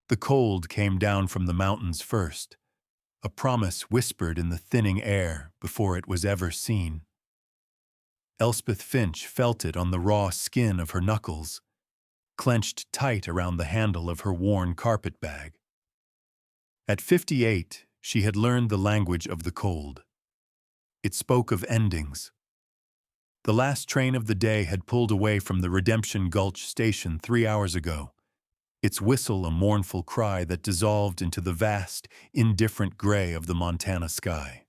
The cold came down from the mountains first, a promise whispered in the thinning air before it was ever seen. Elspeth Finch felt it on the raw skin of her knuckles, clenched tight around the handle of her worn carpet bag. At 58, she had learned the language of the cold. It spoke of endings. The last train of the day had pulled away from the Redemption Gulch station 3 hours ago, its whistle a mournful cry that dissolved into the vast, indifferent gray of the Montana sky.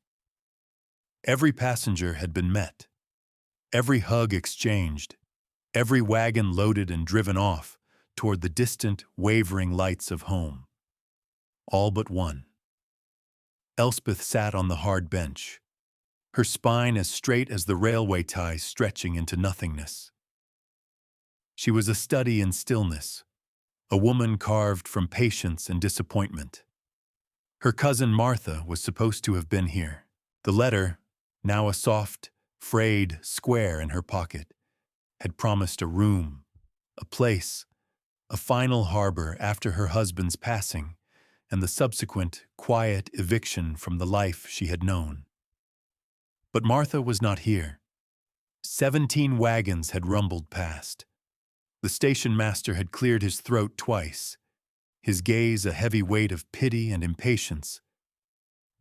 Every passenger had been met, every hug exchanged, every wagon loaded and driven off toward the distant, wavering lights of home. All but one. Elspeth sat on the hard bench, her spine as straight as the railway ties stretching into nothingness. She was a study in stillness, a woman carved from patience and disappointment. Her cousin Martha was supposed to have been here. The letter, now a soft, frayed square in her pocket, had promised a room, a place, a final harbor after her husband's passing and the subsequent quiet eviction from the life she had known. But Martha was not here. 17 wagons had rumbled past. The station master had cleared his throat twice, his gaze a heavy weight of pity and impatience,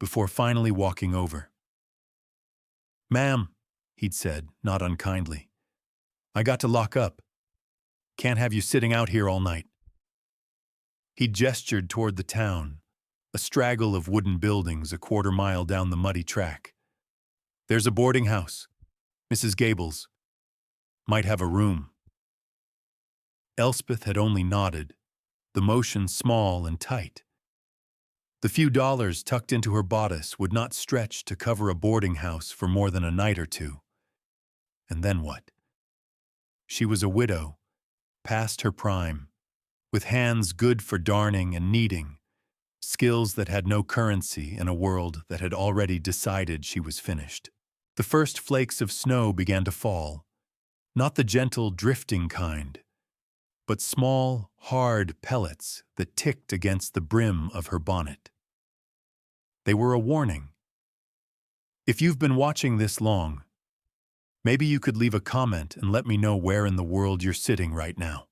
before finally walking over. "Ma'am," he'd said, not unkindly, "I got to lock up. Can't have you sitting out here all night." He gestured toward the town, a straggle of wooden buildings a quarter-mile down the muddy track. "There's a boarding house. Mrs. Gables. Might have a room." Elspeth had only nodded, the motion small and tight. The few dollars tucked into her bodice would not stretch to cover a boarding house for more than a night or two. And then what? She was a widow, past her prime, with hands good for darning and kneading, skills that had no currency in a world that had already decided she was finished. The first flakes of snow began to fall, not the gentle drifting kind, but small, hard pellets that ticked against the brim of her bonnet. They were a warning. If you've been watching this long, maybe you could leave a comment and let me know where in the world you're sitting right now.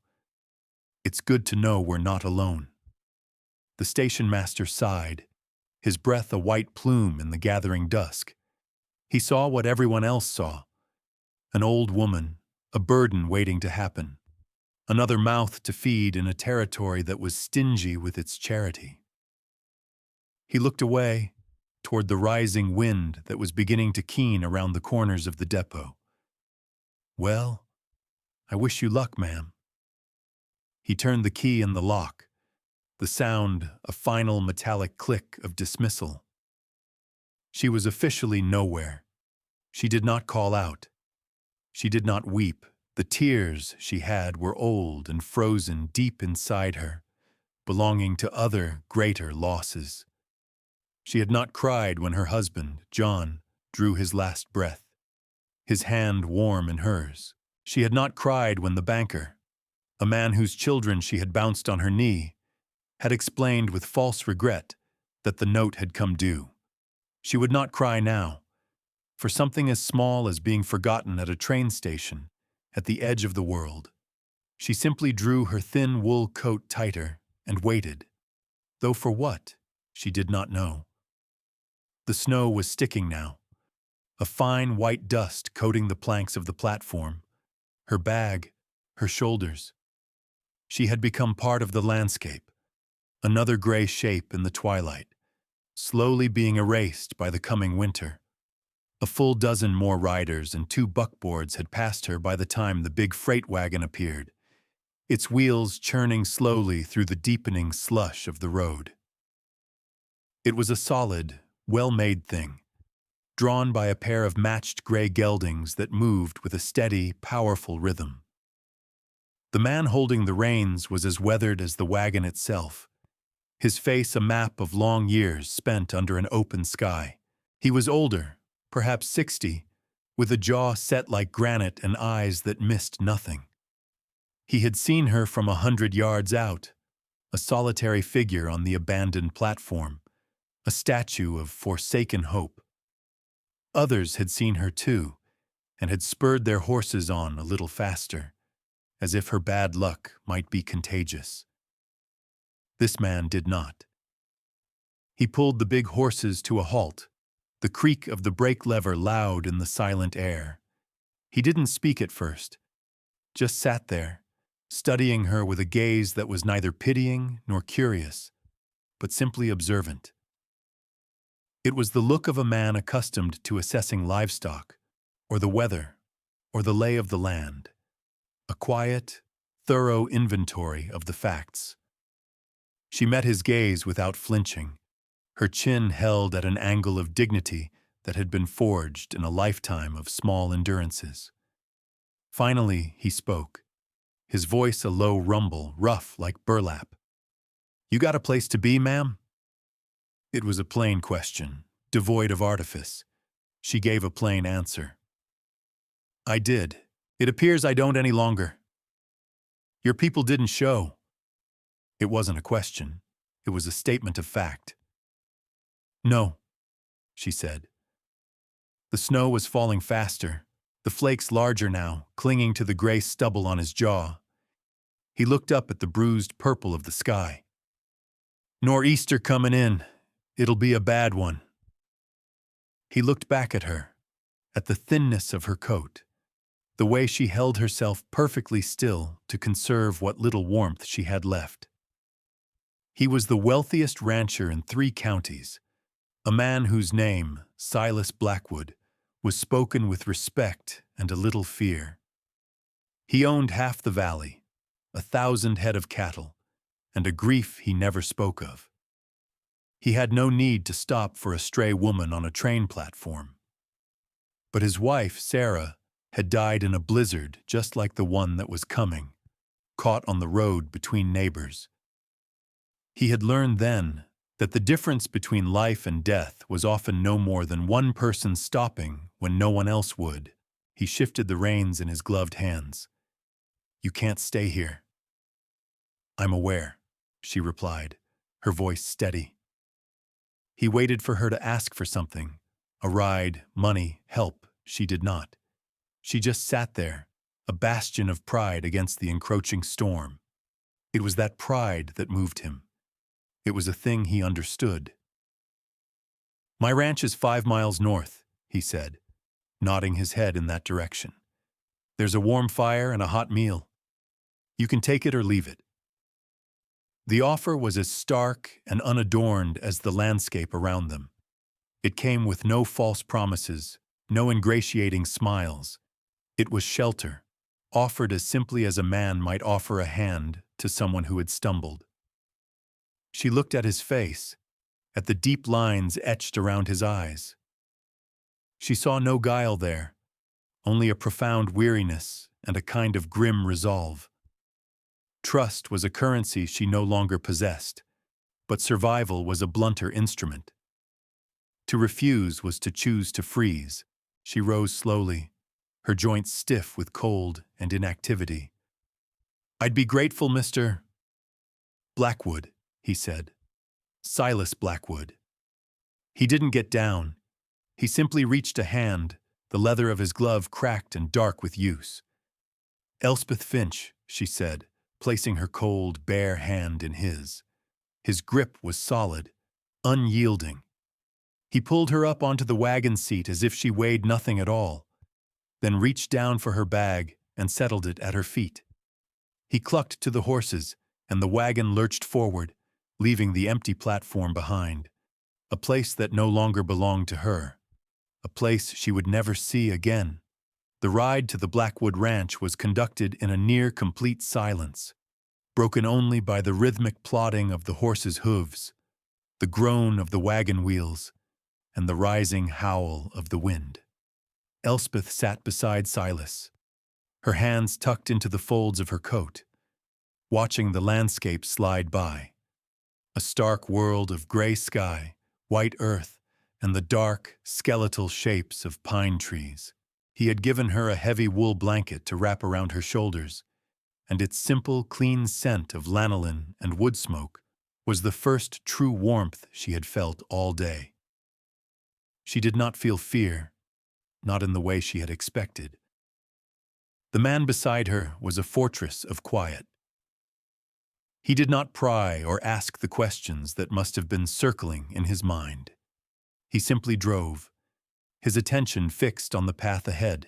It's good to know we're not alone. The station master sighed, his breath a white plume in the gathering dusk. He saw what everyone else saw. An old woman, a burden waiting to happen. Another mouth to feed in a territory that was stingy with its charity. He looked away, toward the rising wind that was beginning to keen around the corners of the depot. "Well, I wish you luck, ma'am." He turned the key in the lock, the sound a final metallic click of dismissal. She was officially nowhere. She did not call out. She did not weep. The tears she had were old and frozen deep inside her, belonging to other, greater losses. She had not cried when her husband, John, drew his last breath, his hand warm in hers. She had not cried when the banker, a man whose children she had bounced on her knee, had explained with false regret that the note had come due. She would not cry now, for something as small as being forgotten at a train station, at the edge of the world. She simply drew her thin wool coat tighter and waited, though for what, she did not know. The snow was sticking now, a fine white dust coating the planks of the platform, her bag, her shoulders. She had become part of the landscape, another gray shape in the twilight, slowly being erased by the coming winter. A full dozen more riders and 2 buckboards had passed her by the time the big freight wagon appeared, its wheels churning slowly through the deepening slush of the road. It was a solid, well-made thing, drawn by a pair of matched gray geldings that moved with a steady, powerful rhythm. The man holding the reins was as weathered as the wagon itself, his face a map of long years spent under an open sky. He was older, perhaps 60, with a jaw set like granite and eyes that missed nothing. He had seen her from 100 yards out, a solitary figure on the abandoned platform, a statue of forsaken hope. Others had seen her too, and had spurred their horses on a little faster, as if her bad luck might be contagious. This man did not. He pulled the big horses to a halt, the creak of the brake lever loud in the silent air. He didn't speak at first, just sat there, studying her with a gaze that was neither pitying nor curious, but simply observant. It was the look of a man accustomed to assessing livestock, or the weather, or the lay of the land, a quiet, thorough inventory of the facts. She met his gaze without flinching, her chin held at an angle of dignity that had been forged in a lifetime of small endurances. Finally, he spoke, his voice a low rumble, rough like burlap. "You got a place to be, ma'am?" It was a plain question, devoid of artifice. She gave a plain answer. "I did. It appears I don't any longer." "Your people didn't show." It wasn't a question. It was a statement of fact. "No," she said. The snow was falling faster, the flakes larger now, clinging to the gray stubble on his jaw. He looked up at the bruised purple of the sky. "Nor'easter coming in. It'll be a bad one." He looked back at her, at the thinness of her coat, the way she held herself perfectly still to conserve what little warmth she had left. He was the wealthiest rancher in 3 counties, a man whose name, Silas Blackwood, was spoken with respect and a little fear. He owned half the valley, 1,000 head of cattle, and a grief he never spoke of. He had no need to stop for a stray woman on a train platform. But his wife, Sarah, had died in a blizzard just like the one that was coming, caught on the road between neighbors. He had learned then that the difference between life and death was often no more than one person stopping when no one else would. He shifted the reins in his gloved hands. "You can't stay here." "I'm aware," she replied, her voice steady. He waited for her to ask for something, a ride, money, help. She did not. She just sat there, a bastion of pride against the encroaching storm. It was that pride that moved him. It was a thing he understood. "My ranch is 5 miles north," he said, nodding his head in that direction. "There's a warm fire and a hot meal. You can take it or leave it." The offer was as stark and unadorned as the landscape around them. It came with no false promises, no ingratiating smiles. It was shelter, offered as simply as a man might offer a hand to someone who had stumbled. She looked at his face, at the deep lines etched around his eyes. She saw no guile there, only a profound weariness and a kind of grim resolve. Trust was a currency she no longer possessed, but survival was a blunter instrument. To refuse was to choose to freeze. She rose slowly, her joints stiff with cold and inactivity. "I'd be grateful, Mr. Blackwood," he said. "Silas Blackwood." He didn't get down. He simply reached a hand, the leather of his glove cracked and dark with use. "Elspeth Finch," she said, placing her cold, bare hand in his. His grip was solid, unyielding. He pulled her up onto the wagon seat as if she weighed nothing at all, then reached down for her bag and settled it at her feet. He clucked to the horses, and the wagon lurched forward, leaving the empty platform behind, a place that no longer belonged to her, a place she would never see again. The ride to the Blackwood Ranch was conducted in a near-complete silence, broken only by the rhythmic plodding of the horses' hooves, the groan of the wagon wheels, and the rising howl of the wind. Elspeth sat beside Silas, her hands tucked into the folds of her coat, watching the landscape slide by. A stark world of gray sky, white earth, and the dark, skeletal shapes of pine trees. He had given her a heavy wool blanket to wrap around her shoulders, and its simple, clean scent of lanolin and wood smoke was the first true warmth she had felt all day. She did not feel fear, not in the way she had expected. The man beside her was a fortress of quiet. He did not pry or ask the questions that must have been circling in his mind. He simply drove, his attention fixed on the path ahead,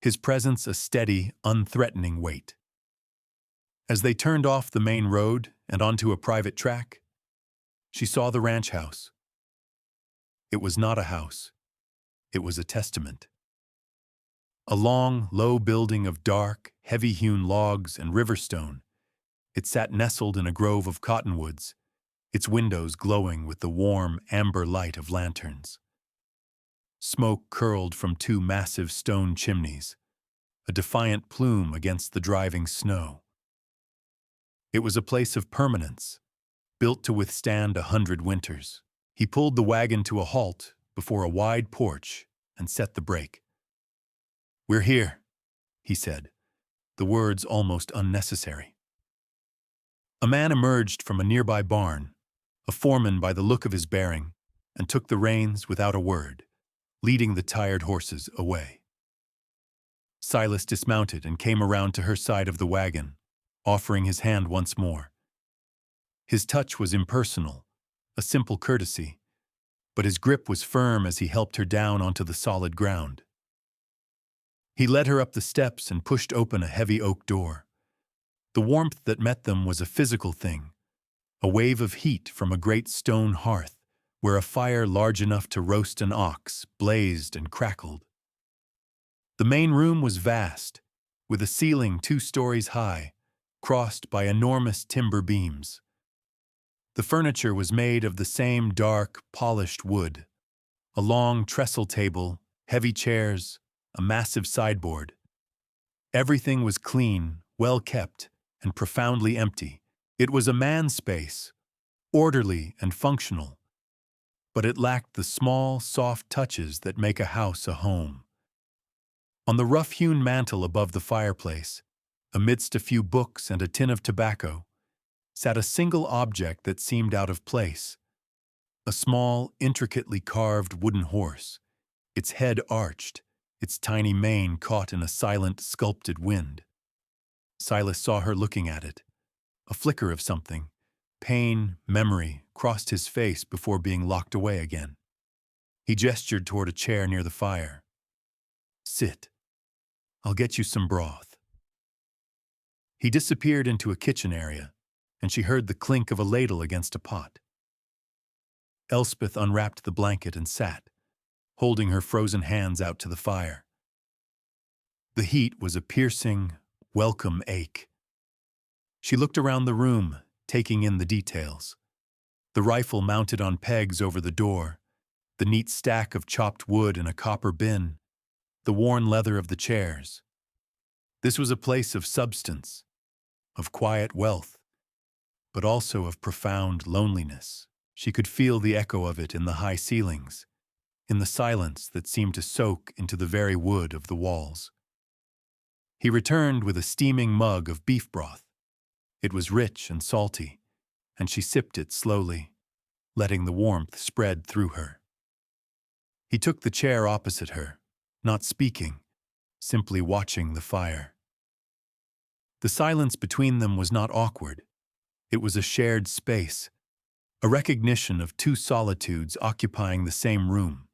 his presence a steady, unthreatening weight. As they turned off the main road and onto a private track, she saw the ranch house. It was not a house. It was a testament. A long, low building of dark, heavy-hewn logs and river stone, it sat nestled in a grove of cottonwoods, its windows glowing with the warm, amber light of lanterns. Smoke curled from two massive stone chimneys, a defiant plume against the driving snow. It was a place of permanence, built to withstand 100 winters. He pulled the wagon to a halt before a wide porch and set the brake. "We're here," he said, the words almost unnecessary. A man emerged from a nearby barn, a foreman by the look of his bearing, and took the reins without a word, leading the tired horses away. Silas dismounted and came around to her side of the wagon, offering his hand once more. His touch was impersonal, a simple courtesy, but his grip was firm as he helped her down onto the solid ground. He led her up the steps and pushed open a heavy oak door. The warmth that met them was a physical thing, a wave of heat from a great stone hearth, where a fire large enough to roast an ox blazed and crackled. The main room was vast, with a ceiling 2 stories high, crossed by enormous timber beams. The furniture was made of the same dark, polished wood, a long trestle table, heavy chairs, a massive sideboard. Everything was clean, well kept, and profoundly empty. It was a man's space, orderly and functional, but it lacked the small, soft touches that make a house a home. On the rough-hewn mantel above the fireplace, amidst a few books and a tin of tobacco, sat a single object that seemed out of place, a small, intricately carved wooden horse, its head arched, its tiny mane caught in a silent, sculpted wind. Silas saw her looking at it. A flicker of something, pain, memory, crossed his face before being locked away again. He gestured toward a chair near the fire. "Sit. I'll get you some broth." He disappeared into a kitchen area, and she heard the clink of a ladle against a pot. Elspeth unwrapped the blanket and sat, holding her frozen hands out to the fire. The heat was a piercing, welcome ache. She looked around the room, taking in the details. The rifle mounted on pegs over the door, the neat stack of chopped wood in a copper bin, the worn leather of the chairs. This was a place of substance, of quiet wealth, but also of profound loneliness. She could feel the echo of it in the high ceilings, in the silence that seemed to soak into the very wood of the walls. He returned with a steaming mug of beef broth. It was rich and salty, and she sipped it slowly, letting the warmth spread through her. He took the chair opposite her, not speaking, simply watching the fire. The silence between them was not awkward. It was a shared space, a recognition of 2 solitudes occupying the same room.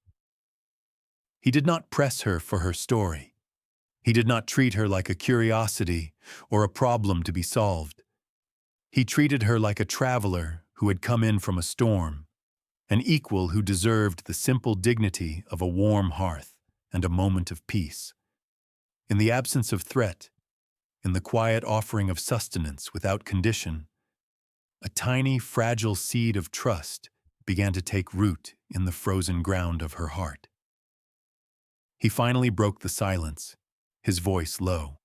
He did not press her for her story. He did not treat her like a curiosity or a problem to be solved. He treated her like a traveler who had come in from a storm, an equal who deserved the simple dignity of a warm hearth and a moment of peace. In the absence of threat, in the quiet offering of sustenance without condition, a tiny, fragile seed of trust began to take root in the frozen ground of her heart. He finally broke the silence, his voice low.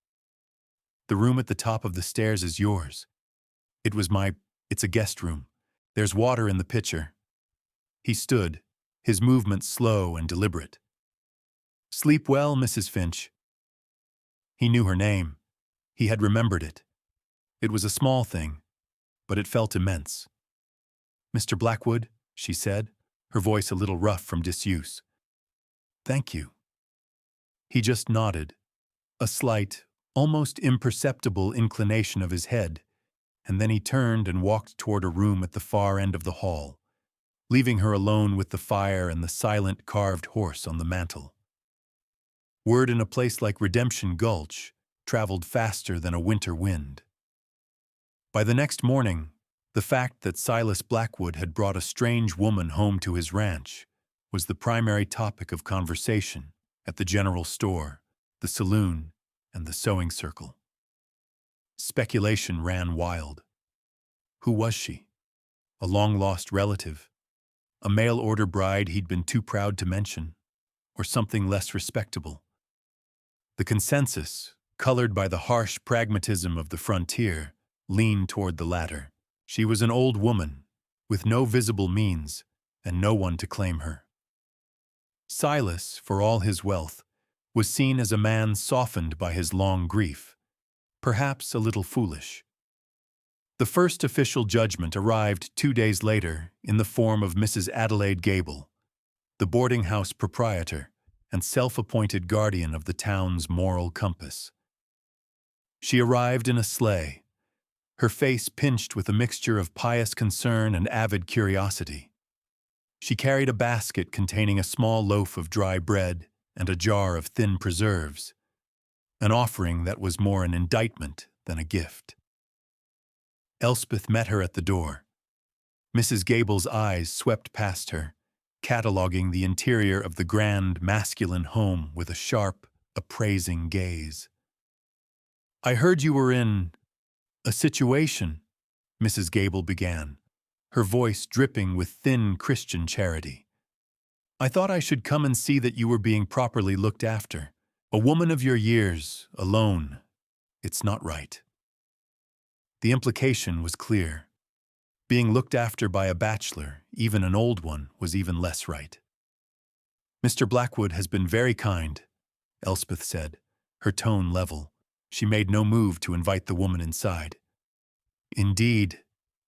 "The room at the top of the stairs is yours. It's a guest room. There's water in the pitcher." He stood, his movements slow and deliberate. "Sleep well, Mrs. Finch." He knew her name. He had remembered it. It was a small thing, but it felt immense. "Mr. Blackwood," she said, her voice a little rough from disuse. "Thank you." He just nodded, a slight, almost imperceptible inclination of his head, and then he turned and walked toward a room at the far end of the hall, leaving her alone with the fire and the silent carved horse on the mantel. Word in a place like Redemption Gulch traveled faster than a winter wind. By the next morning, the fact that Silas Blackwood had brought a strange woman home to his ranch was the primary topic of conversation at the general store, the saloon, and the sewing circle. Speculation ran wild. Who was she? A long-lost relative? A mail-order bride he'd been too proud to mention? Or something less respectable? The consensus, colored by the harsh pragmatism of the frontier, leaned toward the latter. She was an old woman, with no visible means, and no one to claim her. Silas, for all his wealth, was seen as a man softened by his long grief, perhaps a little foolish. The first official judgment arrived 2 days later in the form of Mrs. Adelaide Gable, the boarding house proprietor and self-appointed guardian of the town's moral compass. She arrived in a sleigh, her face pinched with a mixture of pious concern and avid curiosity. She carried a basket containing a small loaf of dry bread and a jar of thin preserves, an offering that was more an indictment than a gift. Elspeth met her at the door. Mrs. Gable's eyes swept past her, cataloging the interior of the grand, masculine home with a sharp, appraising gaze. "I heard you were in a situation," Mrs. Gable began, her voice dripping with thin Christian charity. "I thought I should come and see that you were being properly looked after. A woman of your years, alone, it's not right." The implication was clear. Being looked after by a bachelor, even an old one, was even less right. "Mr. Blackwood has been very kind," Elspeth said, her tone level. She made no move to invite the woman inside. "Indeed,"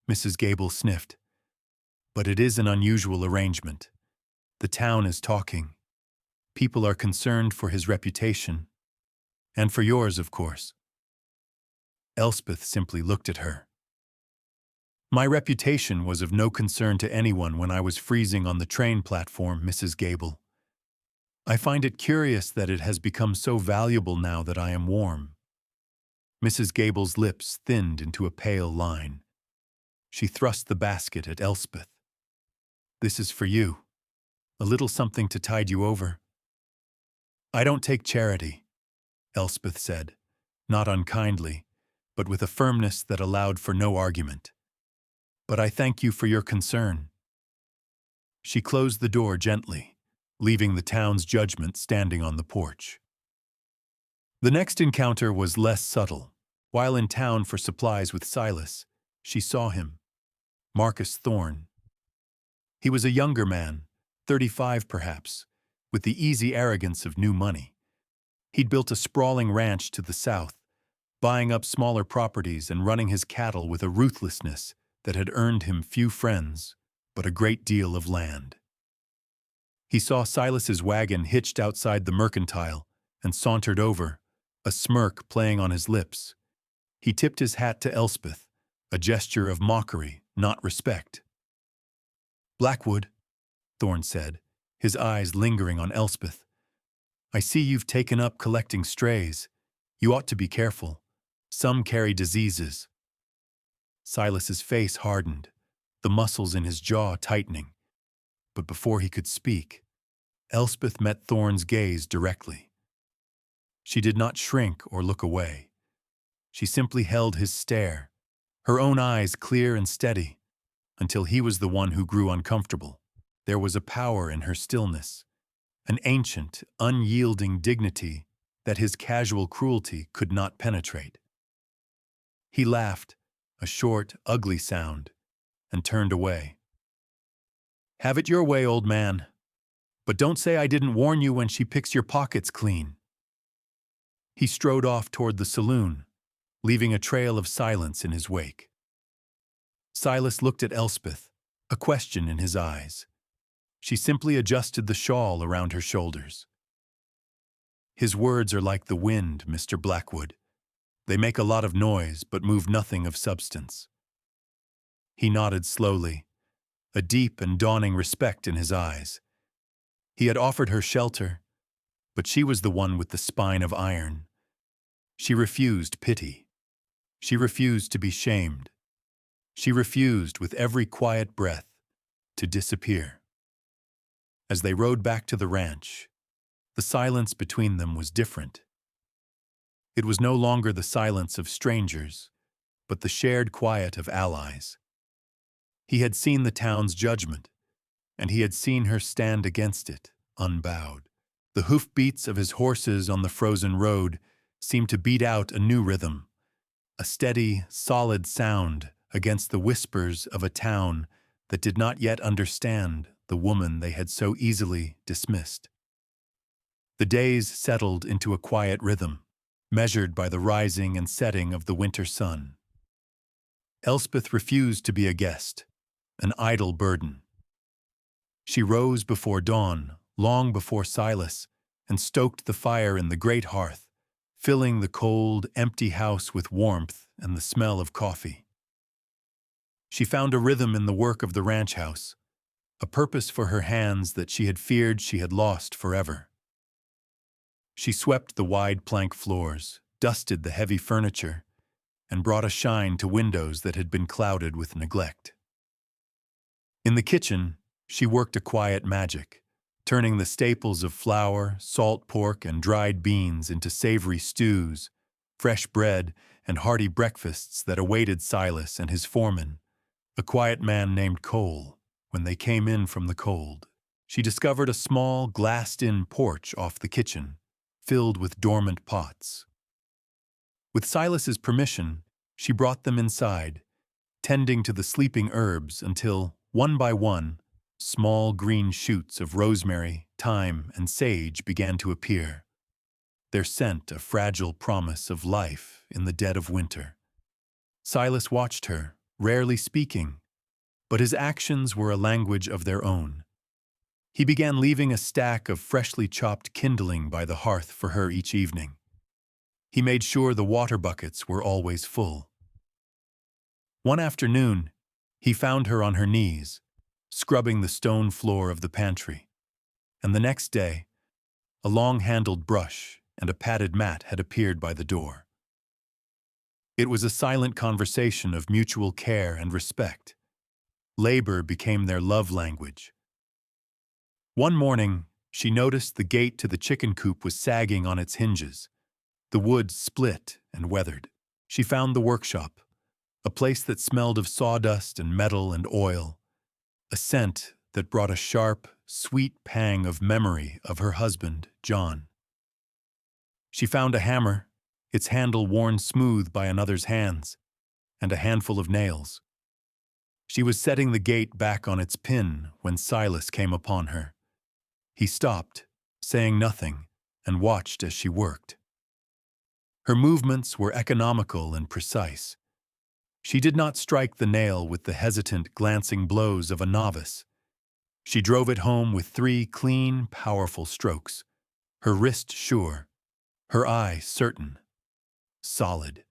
Mrs. Gable sniffed. "But it is an unusual arrangement. The town is talking. People are concerned for his reputation. And for yours, of course." Elspeth simply looked at her. "My reputation was of no concern to anyone when I was freezing on the train platform, Mrs. Gable. I find it curious that it has become so valuable now that I am warm." Mrs. Gable's lips thinned into a pale line. She thrust the basket at Elspeth. "This is for you. A little something to tide you over." "I don't take charity," Elspeth said, not unkindly, but with a firmness that allowed for no argument. "But I thank you for your concern." She closed the door gently, leaving the town's judgment standing on the porch. The next encounter was less subtle. While in town for supplies with Silas, she saw him, Marcus Thorne. He was a younger man, 35 perhaps, with the easy arrogance of new money. He'd built a sprawling ranch to the south, buying up smaller properties and running his cattle with a ruthlessness that had earned him few friends, but a great deal of land. He saw Silas's wagon hitched outside the mercantile and sauntered over, a smirk playing on his lips. He tipped his hat to Elspeth, a gesture of mockery, not respect. "Blackwood," Thorne said, his eyes lingering on Elspeth. "I see you've taken up collecting strays. You ought to be careful. Some carry diseases." Silas's face hardened, the muscles in his jaw tightening. But before he could speak, Elspeth met Thorne's gaze directly. She did not shrink or look away. She simply held his stare, her own eyes clear and steady, until he was the one who grew uncomfortable. There was a power in her stillness, an ancient, unyielding dignity that his casual cruelty could not penetrate. He laughed, a short, ugly sound, and turned away. "Have it your way, old man. But don't say I didn't warn you when she picks your pockets clean." He strode off toward the saloon, leaving a trail of silence in his wake. Silas looked at Elspeth, a question in his eyes. She simply adjusted the shawl around her shoulders. "His words are like the wind, Mr. Blackwood. They make a lot of noise, but move nothing of substance." He nodded slowly, a deep and dawning respect in his eyes. He had offered her shelter, but she was the one with the spine of iron. She refused pity. She refused to be shamed. She refused, with every quiet breath, to disappear. As they rode back to the ranch, the silence between them was different. It was no longer the silence of strangers, but the shared quiet of allies. He had seen the town's judgment, and he had seen her stand against it, unbowed. The hoofbeats of his horses on the frozen road seemed to beat out a new rhythm, a steady, solid sound against the whispers of a town that did not yet understand the woman they had so easily dismissed. The days settled into a quiet rhythm, measured by the rising and setting of the winter sun. Elspeth refused to be a guest, an idle burden. She rose before dawn, long before Silas, and stoked the fire in the great hearth, filling the cold, empty house with warmth and the smell of coffee. She found a rhythm in the work of the ranch house, a purpose for her hands that she had feared she had lost forever. She swept the wide plank floors, dusted the heavy furniture, and brought a shine to windows that had been clouded with neglect. In the kitchen, she worked a quiet magic, turning the staples of flour, salt pork, and dried beans into savory stews, fresh bread, and hearty breakfasts that awaited Silas and his foreman, a quiet man named Cole, when they came in from the cold. She discovered a small, glassed-in porch off the kitchen, filled with dormant pots. With Silas's permission, she brought them inside, tending to the sleeping herbs until, one by one, small green shoots of rosemary, thyme, and sage began to appear, their scent a fragile promise of life in the dead of winter. Silas watched her, rarely speaking, but his actions were a language of their own. He began leaving a stack of freshly chopped kindling by the hearth for her each evening. He made sure the water buckets were always full. One afternoon, he found her on her knees, scrubbing the stone floor of the pantry, and the next day, a long-handled brush and a padded mat had appeared by the door. It was a silent conversation of mutual care and respect. Labor became their love language. One morning, she noticed the gate to the chicken coop was sagging on its hinges. The wood split and weathered. She found the workshop, a place that smelled of sawdust and metal and oil, a scent that brought a sharp, sweet pang of memory of her husband, John. She found a hammer, its handle worn smooth by another's hands, and a handful of nails. She was setting the gate back on its pin when Silas came upon her. He stopped, saying nothing, and watched as she worked. Her movements were economical and precise. She did not strike the nail with the hesitant, glancing blows of a novice. She drove it home with 3 clean, powerful strokes, her wrist sure, her eye certain, solid.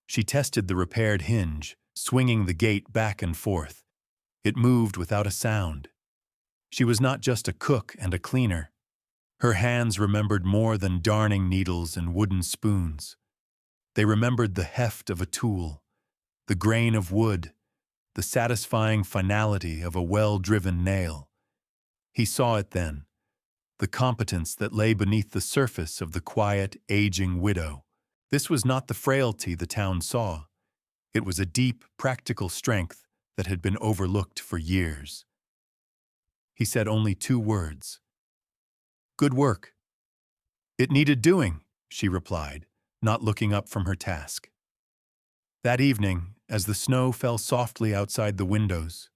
She tested the repaired hinge, swinging the gate back and forth. It moved without a sound. She was not just a cook and a cleaner. Her hands remembered more than darning needles and wooden spoons. They remembered the heft of a tool, the grain of wood, the satisfying finality of a well-driven nail. He saw it then, the competence that lay beneath the surface of the quiet, aging widow. This was not the frailty the town saw. It was a deep, practical strength that had been overlooked for years. He said only 2 words. "Good work." "It needed doing," she replied, not looking up from her task. That evening, as the snow fell softly outside the windows,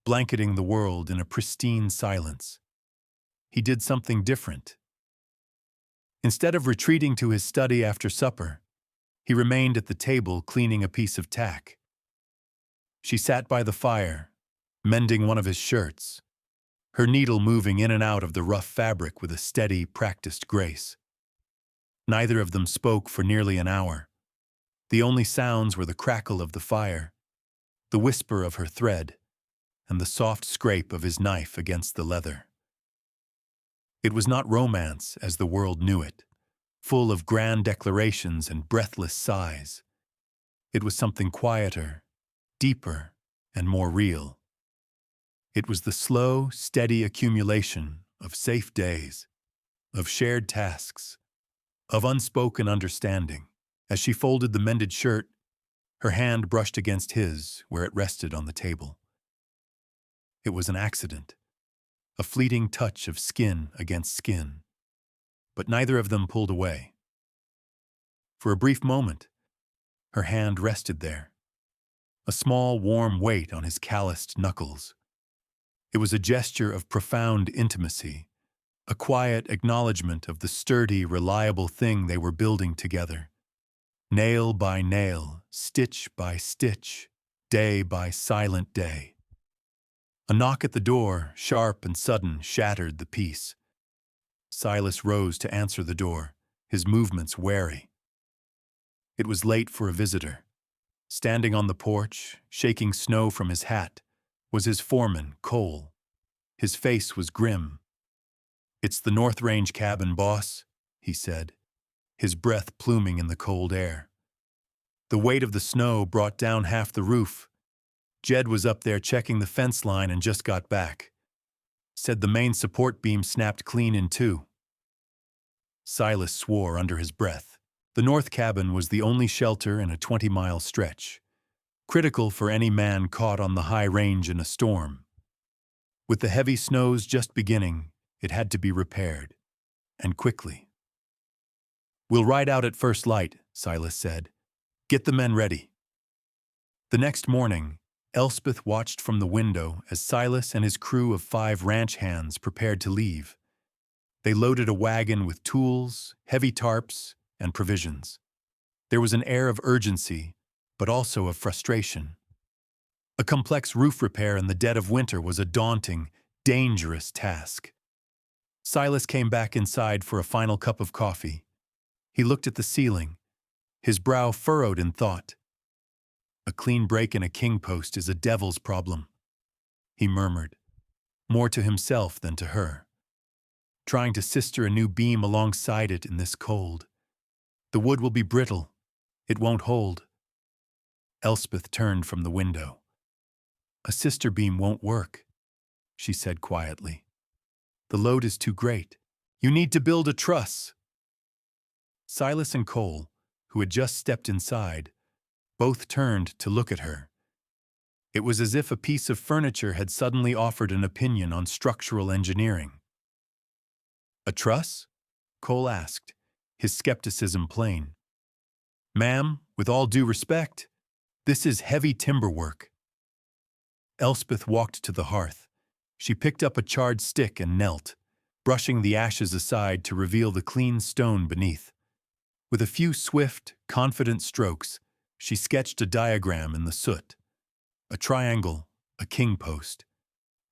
blanketing the world in a pristine silence, he did something different. Instead of retreating to his study after supper, He remained at the table cleaning a piece of tack. She sat by the fire, mending one of his shirts, her needle moving in and out of the rough fabric with a steady, practiced grace. Neither of them spoke for nearly an hour. The only sounds were the crackle of the fire, the whisper of her thread, and the soft scrape of his knife against the leather. It was not romance as the world knew it, full of grand declarations and breathless sighs. It was something quieter, deeper, and more real. It was the slow, steady accumulation of safe days, of shared tasks, of unspoken understanding. As she folded the mended shirt, her hand brushed against his where it rested on the table. It was an accident, a fleeting touch of skin against skin, but neither of them pulled away. For a brief moment, her hand rested there, a small, warm weight on his calloused knuckles. It was a gesture of profound intimacy, a quiet acknowledgement of the sturdy, reliable thing they were building together. Nail by nail, stitch by stitch, day by silent day. A knock at the door, sharp and sudden, shattered the peace. Silas rose to answer the door, his movements wary. It was late for a visitor. Standing on the porch, shaking snow from his hat, was his foreman, Cole. His face was grim. "It's the North Range cabin, boss," he said, his breath pluming in the cold air. The weight of the snow brought down half the roof. Jed was up there checking the fence line and just got back. Said the main support beam snapped clean in two. Silas swore under his breath. The north cabin was the only shelter in a 20-mile stretch, critical for any man caught on the high range in a storm. With the heavy snows just beginning, it had to be repaired, and quickly. "We'll ride out at first light," Silas said. "Get the men ready." The next morning, Elspeth watched from the window as Silas and his crew of 5 ranch hands prepared to leave. They loaded a wagon with tools, heavy tarps, and provisions. There was an air of urgency, but also of frustration. A complex roof repair in the dead of winter was a daunting, dangerous task. Silas came back inside for a final cup of coffee. He looked at the ceiling, his brow furrowed in thought. "A clean break in a king post is a devil's problem," he murmured, more to himself than to her. "Trying to sister a new beam alongside it in this cold. The wood will be brittle. It won't hold." Elspeth turned from the window. "A sister beam won't work," she said quietly. "The load is too great. You need to build a truss." Silas and Cole, who had just stepped inside, both turned to look at her. It was as if a piece of furniture had suddenly offered an opinion on structural engineering. "A truss?" Cole asked, his skepticism plain. "Ma'am, with all due respect, this is heavy timber work." Elspeth walked to the hearth. She picked up a charred stick and knelt, brushing the ashes aside to reveal the clean stone beneath. With a few swift, confident strokes, she sketched a diagram in the soot. A triangle, a king post,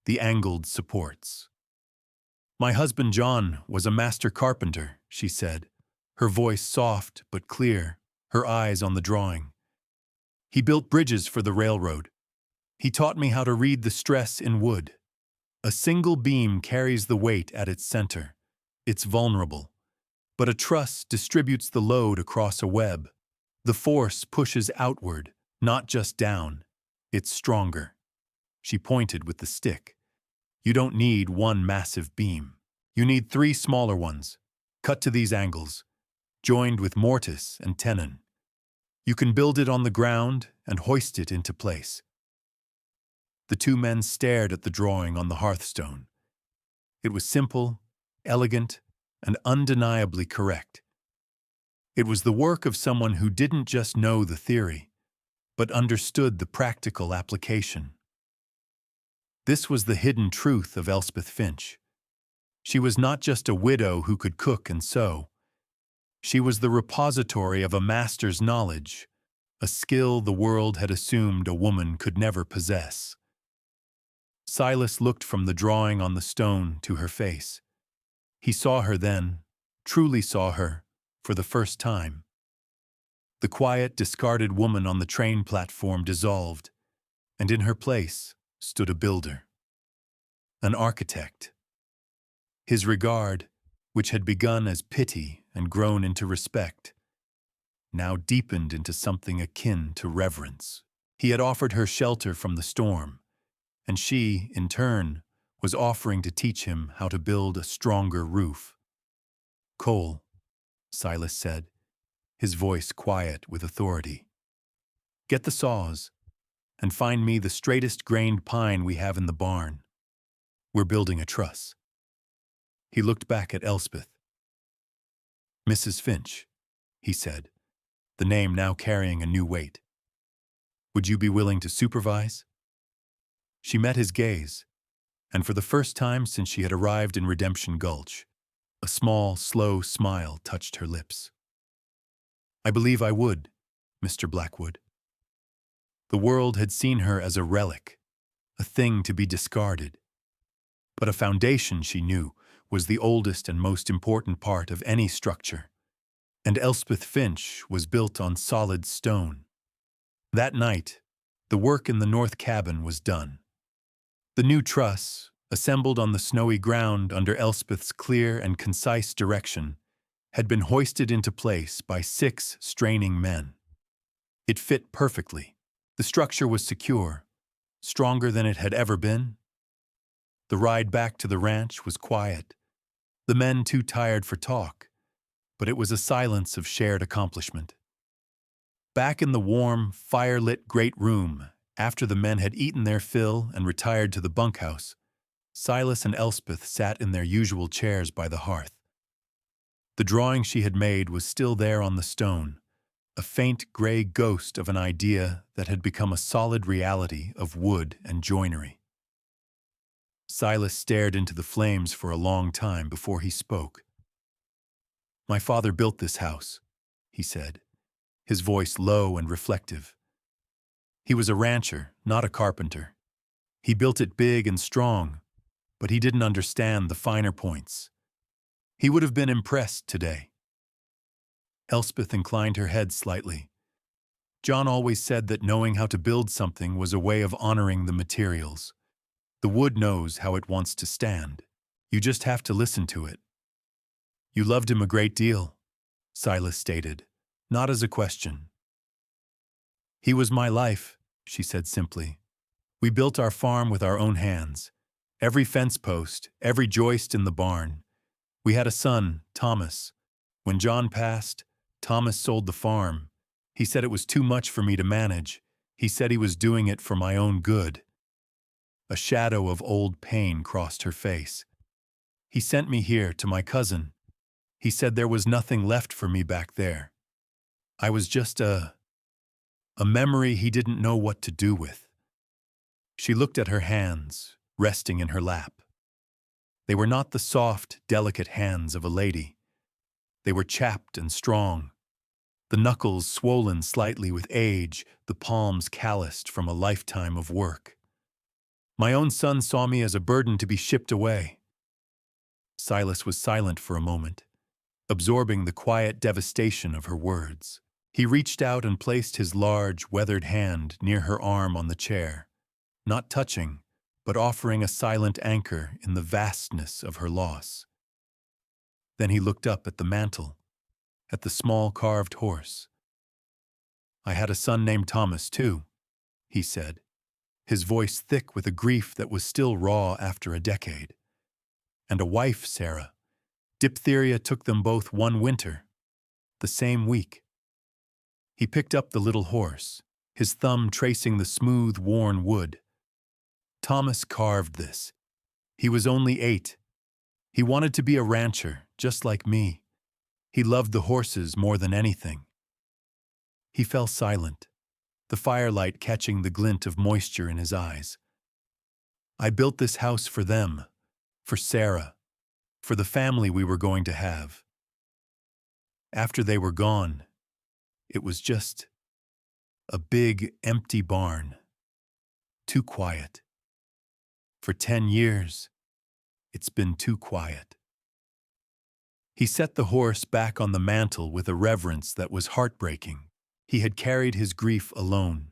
the angled supports. "My husband John was a master carpenter," she said, her voice soft but clear, her eyes on the drawing. "He built bridges for the railroad. He taught me how to read the stress in wood. A single beam carries the weight at its center. It's vulnerable. But a truss distributes the load across a web. The force pushes outward, not just down. It's stronger." She pointed with the stick. "You don't need one massive beam. You need 3 smaller ones, cut to these angles, joined with mortise and tenon. You can build it on the ground and hoist it into place." The 2 men stared at the drawing on the hearthstone. It was simple, elegant, and undeniably correct. It was the work of someone who didn't just know the theory, but understood the practical application. This was the hidden truth of Elspeth Finch. She was not just a widow who could cook and sew. She was the repository of a master's knowledge, a skill the world had assumed a woman could never possess. Silas looked from the drawing on the stone to her face. He saw her then, truly saw her, for the first time. The quiet, discarded woman on the train platform dissolved, and in her place stood a builder, an architect. His regard, which had begun as pity and grown into respect, now deepened into something akin to reverence. He had offered her shelter from the storm, and she, in turn, was offering to teach him how to build a stronger roof. "Cole," Silas said, his voice quiet with authority. "Get the saws, and find me the straightest-grained pine we have in the barn. We're building a truss." He looked back at Elspeth. "Mrs. Finch," he said, the name now carrying a new weight. "Would you be willing to supervise?" She met his gaze, and for the first time since she had arrived in Redemption Gulch, a small, slow smile touched her lips. "I believe I would, Mr. Blackwood." The world had seen her as a relic, a thing to be discarded. But a foundation, she knew, was the oldest and most important part of any structure, and Elspeth Finch was built on solid stone. That night, the work in the north cabin was done. The new truss, assembled on the snowy ground under Elspeth's clear and concise direction, had been hoisted into place by 6 straining men. It fit perfectly. The structure was secure, stronger than it had ever been. The ride back to the ranch was quiet, the men too tired for talk, but it was a silence of shared accomplishment. Back in the warm, fire-lit great room, after the men had eaten their fill and retired to the bunkhouse, Silas and Elspeth sat in their usual chairs by the hearth. The drawing she had made was still there on the stone, a faint gray ghost of an idea that had become a solid reality of wood and joinery. Silas stared into the flames for a long time before he spoke. "My father built this house," he said, his voice low and reflective. "He was a rancher, not a carpenter. He built it big and strong, but he didn't understand the finer points. He would have been impressed today." Elspeth inclined her head slightly. "John always said that knowing how to build something was a way of honoring the materials. The wood knows how it wants to stand. You just have to listen to it." "You loved him a great deal," Silas stated, not as a question. "He was my life," she said simply. "We built our farm with our own hands. Every fence post, every joist in the barn. We had a son, Thomas. When John passed, Thomas sold the farm. He said it was too much for me to manage. He said he was doing it for my own good." A shadow of old pain crossed her face. "He sent me here to my cousin. He said there was nothing left for me back there. I was just a memory he didn't know what to do with." She looked at her hands, resting in her lap. They were not the soft, delicate hands of a lady. They were chapped and strong, the knuckles swollen slightly with age, the palms calloused from a lifetime of work. "My own son saw me as a burden to be shipped away." Silas was silent for a moment, absorbing the quiet devastation of her words. He reached out and placed his large, weathered hand near her arm on the chair, not touching, but offering a silent anchor in the vastness of her loss. Then he looked up at the mantel, at the small carved horse. "I had a son named Thomas, too," he said, his voice thick with a grief that was still raw after a decade. "And a wife, Sarah. Diphtheria took them both one winter, the same week." He picked up the little horse, his thumb tracing the smooth, worn wood. "Thomas carved this. He was only 8. He wanted to be a rancher, just like me. He loved the horses more than anything." He fell silent, the firelight catching the glint of moisture in his eyes. "I built this house for them, for Sarah, for the family we were going to have." After they were gone, it was just a big, empty barn. Too quiet. For 10 years, it's been too quiet. He set the horse back on the mantle with a reverence that was heartbreaking. He had carried his grief alone,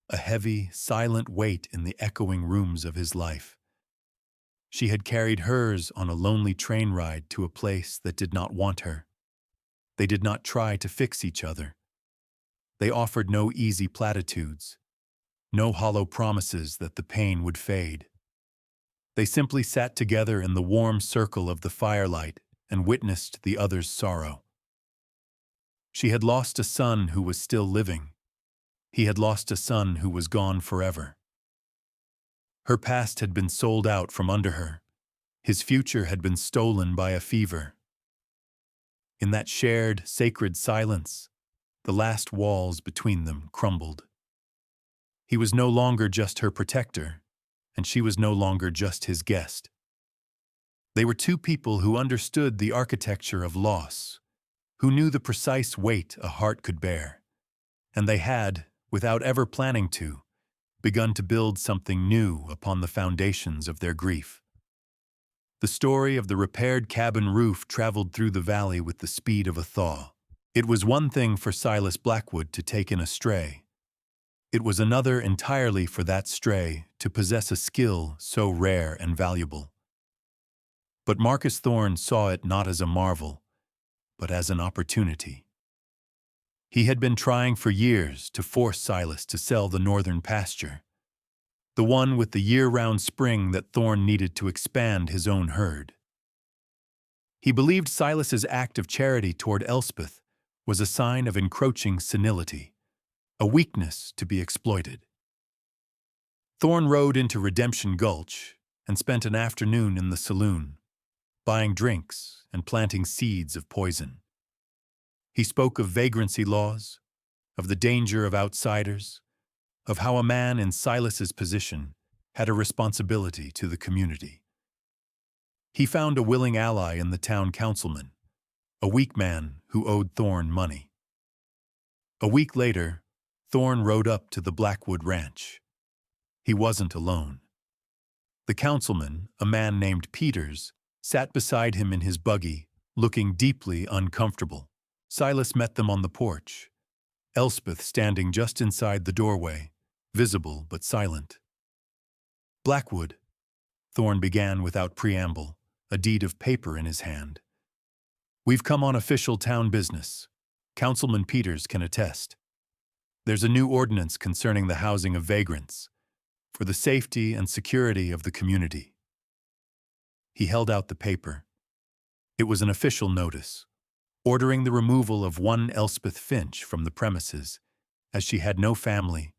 a heavy, silent weight in the echoing rooms of his life. She had carried hers on a lonely train ride to a place that did not want her. They did not try to fix each other. They offered no easy platitudes, no hollow promises that the pain would fade. They simply sat together in the warm circle of the firelight and witnessed the other's sorrow. She had lost a son who was still living. He had lost a son who was gone forever. Her past had been sold out from under her. His future had been stolen by a fever. In that shared, sacred silence, the last walls between them crumbled. He was no longer just her protector, and she was no longer just his guest. They were two people who understood the architecture of loss, who knew the precise weight a heart could bear, and they had, without ever planning to, begun to build something new upon the foundations of their grief. The story of the repaired cabin roof traveled through the valley with the speed of a thaw. It was one thing for Silas Blackwood to take in a stray. It was another entirely for that stray to possess a skill so rare and valuable. But Marcus Thorne saw it not as a marvel, but as an opportunity. He had been trying for years to force Silas to sell the northern pasture, the one with the year-round spring that Thorne needed to expand his own herd. He believed Silas's act of charity toward Elspeth was a sign of encroaching senility, a weakness to be exploited. Thorne rode into Redemption Gulch and spent an afternoon in the saloon, buying drinks and planting seeds of poison. He spoke of vagrancy laws, of the danger of outsiders, of how a man in Silas's position had a responsibility to the community. He found a willing ally in the town councilman, a weak man who owed Thorne money. A week later, Thorne rode up to the Blackwood Ranch. He wasn't alone. The councilman, a man named Peters, sat beside him in his buggy, looking deeply uncomfortable. Silas met them on the porch, Elspeth standing just inside the doorway, visible but silent. "Blackwood," Thorne began without preamble, a deed of paper in his hand. "We've come on official town business. Councilman Peters can attest. There's a new ordinance concerning the housing of vagrants, for the safety and security of the community." He held out the paper. It was an official notice, ordering the removal of one Elspeth Finch from the premises, as she had no family,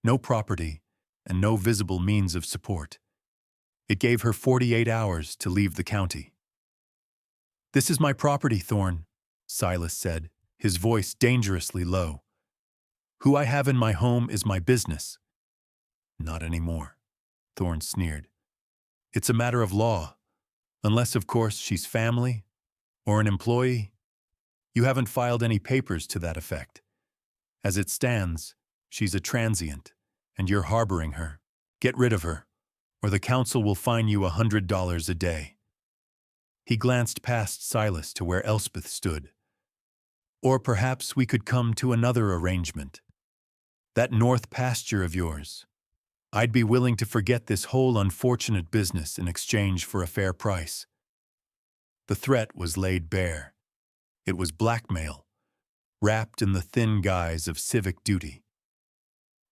no property, and no visible means of support. It gave her 48 hours to leave the county. "This is my property, Thorne," Silas said, his voice dangerously low. "Who I have in my home is my business." "Not anymore," Thorne sneered. "It's a matter of law, unless, of course, she's family or an employee. You haven't filed any papers to that effect. As it stands, she's a transient, and you're harboring her. Get rid of her, or the council will fine you $100 a day." He glanced past Silas to where Elspeth stood. "Or perhaps we could come to another arrangement. That north pasture of yours. I'd be willing to forget this whole unfortunate business in exchange for a fair price." The threat was laid bare. It was blackmail, wrapped in the thin guise of civic duty.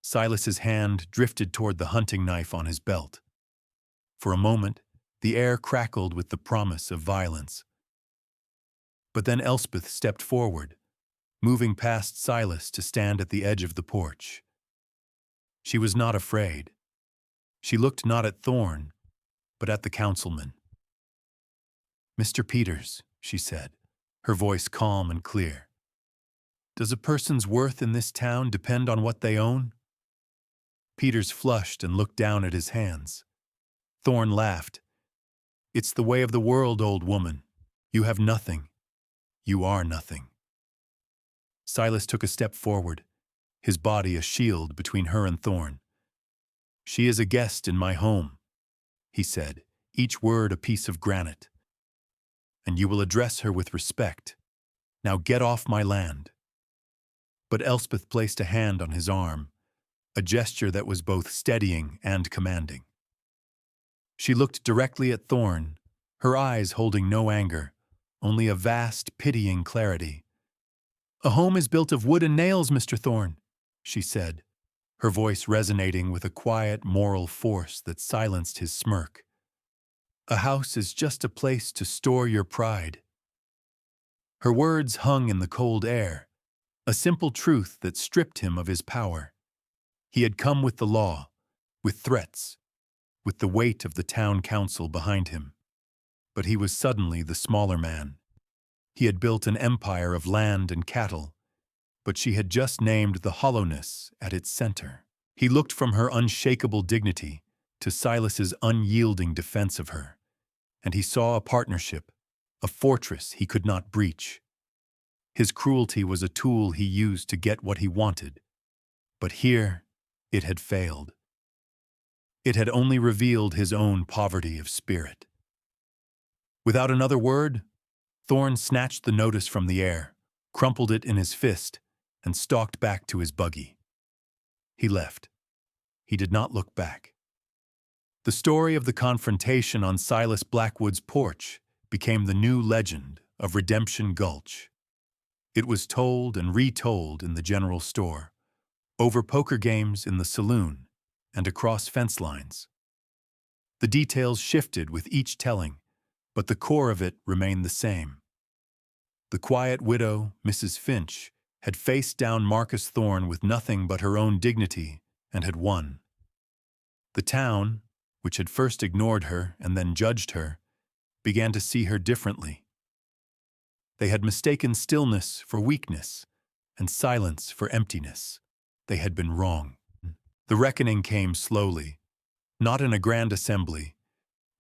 Silas's hand drifted toward the hunting knife on his belt. For a moment, the air crackled with the promise of violence. But then Elspeth stepped forward, moving past Silas to stand at the edge of the porch. She was not afraid. She looked not at Thorne, but at the councilman. "Mr. Peters," she said, her voice calm and clear, "does a person's worth in this town depend on what they own?" Peters flushed and looked down at his hands. Thorne laughed. "It's the way of the world, old woman. You have nothing. You are nothing." Silas took a step forward, his body a shield between her and Thorn. "She is a guest in my home," he said, each word a piece of granite. "And you will address her with respect. Now get off my land." But Elspeth placed a hand on his arm, a gesture that was both steadying and commanding. She looked directly at Thorn, her eyes holding no anger, only a vast, pitying clarity. "A home is built of wood and nails, Mr. Thorn," she said, her voice resonating with a quiet moral force that silenced his smirk. "A house is just a place to store your pride." Her words hung in the cold air, a simple truth that stripped him of his power. He had come with the law, with threats, with the weight of the town council behind him. But he was suddenly the smaller man. He had built an empire of land and cattle, but she had just named the hollowness at its center. He looked from her unshakable dignity to Silas's unyielding defense of her, and he saw a partnership, a fortress he could not breach. His cruelty was a tool he used to get what he wanted, but here it had failed. It had only revealed his own poverty of spirit. Without another word, Thorn snatched the notice from the air, crumpled it in his fist, and stalked back to his buggy. He left. He did not look back. The story of the confrontation on Silas Blackwood's porch became the new legend of Redemption Gulch. It was told and retold in the general store, over poker games in the saloon, and across fence lines. The details shifted with each telling, but the core of it remained the same. The quiet widow, Mrs. Finch, had faced down Marcus Thorn with nothing but her own dignity and had won. The town, which had first ignored her and then judged her, began to see her differently. They had mistaken stillness for weakness and silence for emptiness. They had been wrong. The reckoning came slowly, not in a grand assembly,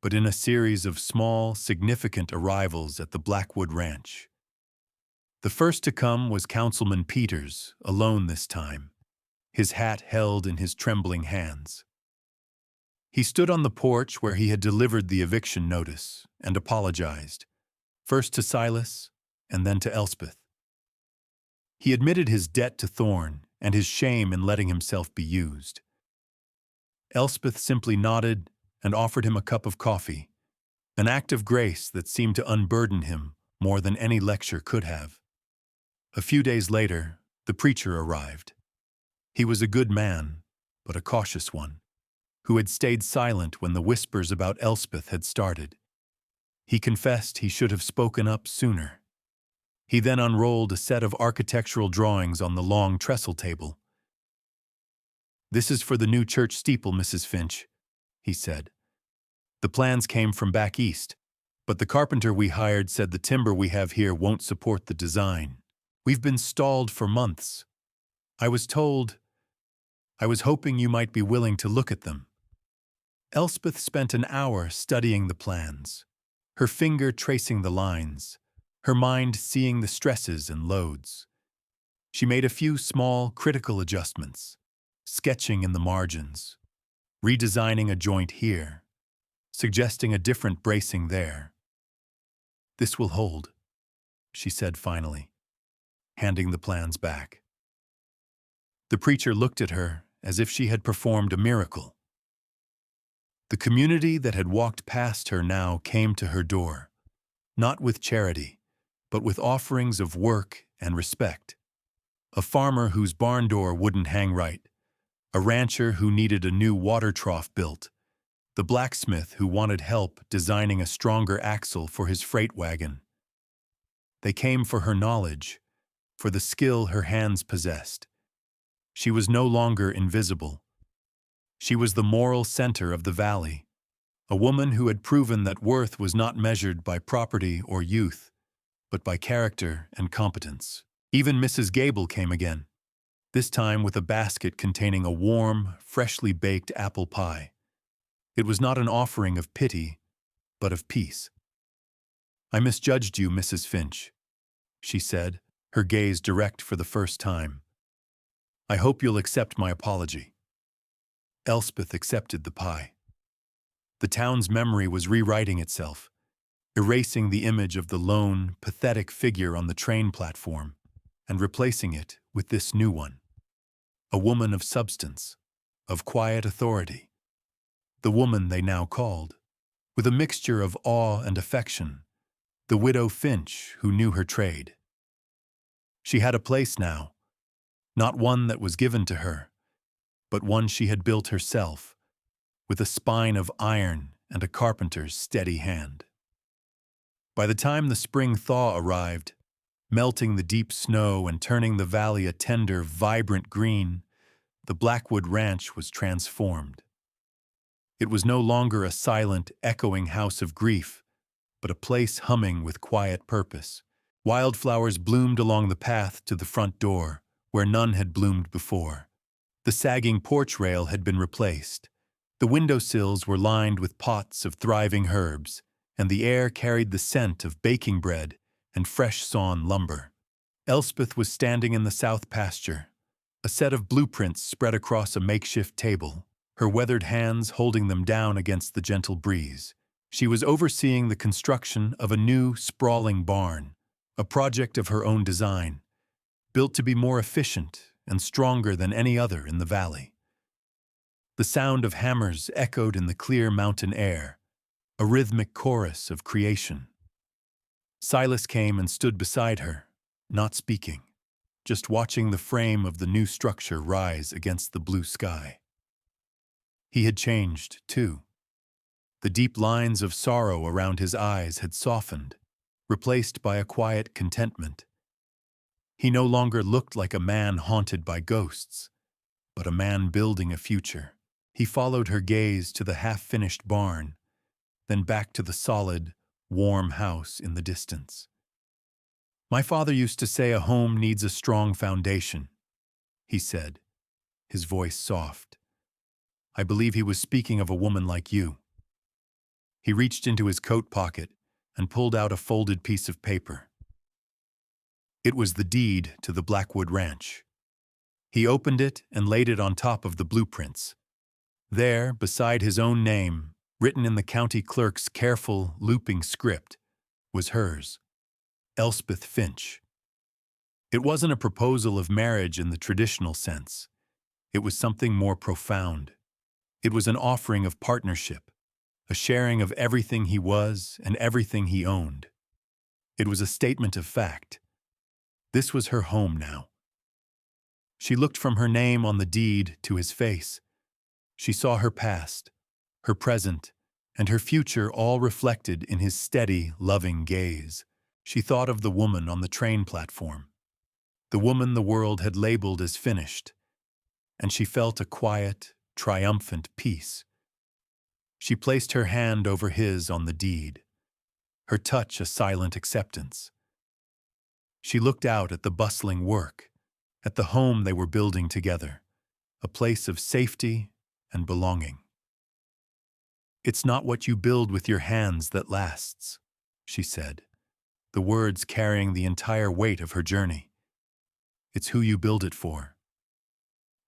but in a series of small, significant arrivals at the Blackwood Ranch. The first to come was Councilman Peters, alone this time, his hat held in his trembling hands. He stood on the porch where he had delivered the eviction notice and apologized, first to Silas and then to Elspeth. He admitted his debt to Thorn and his shame in letting himself be used. Elspeth simply nodded and offered him a cup of coffee, an act of grace that seemed to unburden him more than any lecture could have. A few days later, the preacher arrived. He was a good man, but a cautious one, who had stayed silent when the whispers about Elspeth had started. He confessed he should have spoken up sooner. He then unrolled a set of architectural drawings on the long trestle table. "This is for the new church steeple, Mrs. Finch," he said. "The plans came from back east, but the carpenter we hired said the timber we have here won't support the design. We've been stalled for months. I was hoping you might be willing to look at them." Elspeth spent an hour studying the plans, her finger tracing the lines, her mind seeing the stresses and loads. She made a few small, critical adjustments, sketching in the margins, redesigning a joint here, suggesting a different bracing there. "This will hold," she said finally, handing the plans back. The preacher looked at her as if she had performed a miracle. The community that had walked past her now came to her door, not with charity, but with offerings of work and respect. A farmer whose barn door wouldn't hang right, a rancher who needed a new water trough built, the blacksmith who wanted help designing a stronger axle for his freight wagon. They came for her knowledge, for the skill her hands possessed. She was no longer invisible. She was the moral center of the valley, a woman who had proven that worth was not measured by property or youth, but by character and competence. Even Mrs. Gable came again, this time with a basket containing a warm, freshly baked apple pie. It was not an offering of pity, but of peace. "I misjudged you, Mrs. Finch," she said, her gaze direct for the first time. "I hope you'll accept my apology." Elspeth accepted the pie. The town's memory was rewriting itself, erasing the image of the lone, pathetic figure on the train platform and replacing it with this new one. A woman of substance, of quiet authority. The woman they now called, with a mixture of awe and affection, the widow Finch who knew her trade. She had a place now, not one that was given to her, but one she had built herself, with a spine of iron and a carpenter's steady hand. By the time the spring thaw arrived, melting the deep snow and turning the valley a tender, vibrant green, the Blackwood Ranch was transformed. It was no longer a silent, echoing house of grief, but a place humming with quiet purpose. Wildflowers bloomed along the path to the front door, where none had bloomed before. The sagging porch rail had been replaced. The windowsills were lined with pots of thriving herbs, and the air carried the scent of baking bread and fresh sawn lumber. Elspeth was standing in the south pasture, a set of blueprints spread across a makeshift table, her weathered hands holding them down against the gentle breeze. She was overseeing the construction of a new, sprawling barn, a project of her own design, built to be more efficient and stronger than any other in the valley. The sound of hammers echoed in the clear mountain air, a rhythmic chorus of creation. Silas came and stood beside her, not speaking, just watching the frame of the new structure rise against the blue sky. He had changed, too. The deep lines of sorrow around his eyes had softened, replaced by a quiet contentment. He no longer looked like a man haunted by ghosts, but a man building a future. He followed her gaze to the half-finished barn, then back to the solid, warm house in the distance. "My father used to say a home needs a strong foundation," he said, his voice soft. "I believe he was speaking of a woman like you." He reached into his coat pocket and pulled out a folded piece of paper. It was the deed to the Blackwood Ranch. He opened it and laid it on top of the blueprints. There, beside his own name, written in the county clerk's careful, looping script, was hers, Elspeth Finch. It wasn't a proposal of marriage in the traditional sense. It was something more profound. It was an offering of partnership, a sharing of everything he was and everything he owned. It was a statement of fact. This was her home now. She looked from her name on the deed to his face. She saw her past, her present, and her future all reflected in his steady, loving gaze. She thought of the woman on the train platform, the woman the world had labeled as finished, and she felt a quiet, triumphant peace. She placed her hand over his on the deed, her touch a silent acceptance. She looked out at the bustling work, at the home they were building together, a place of safety and belonging. "It's not what you build with your hands that lasts," she said, the words carrying the entire weight of her journey. "It's who you build it for."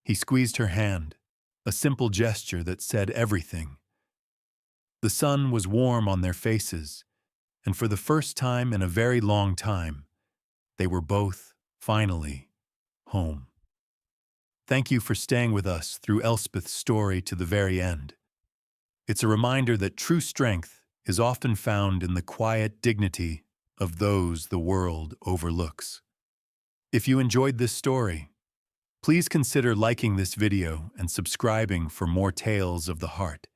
He squeezed her hand, a simple gesture that said everything. The sun was warm on their faces, and for the first time in a very long time, they were both, finally, home. Thank you for staying with us through Elspeth's story to the very end. It's a reminder that true strength is often found in the quiet dignity of those the world overlooks. If you enjoyed this story, please consider liking this video and subscribing for more tales of the heart.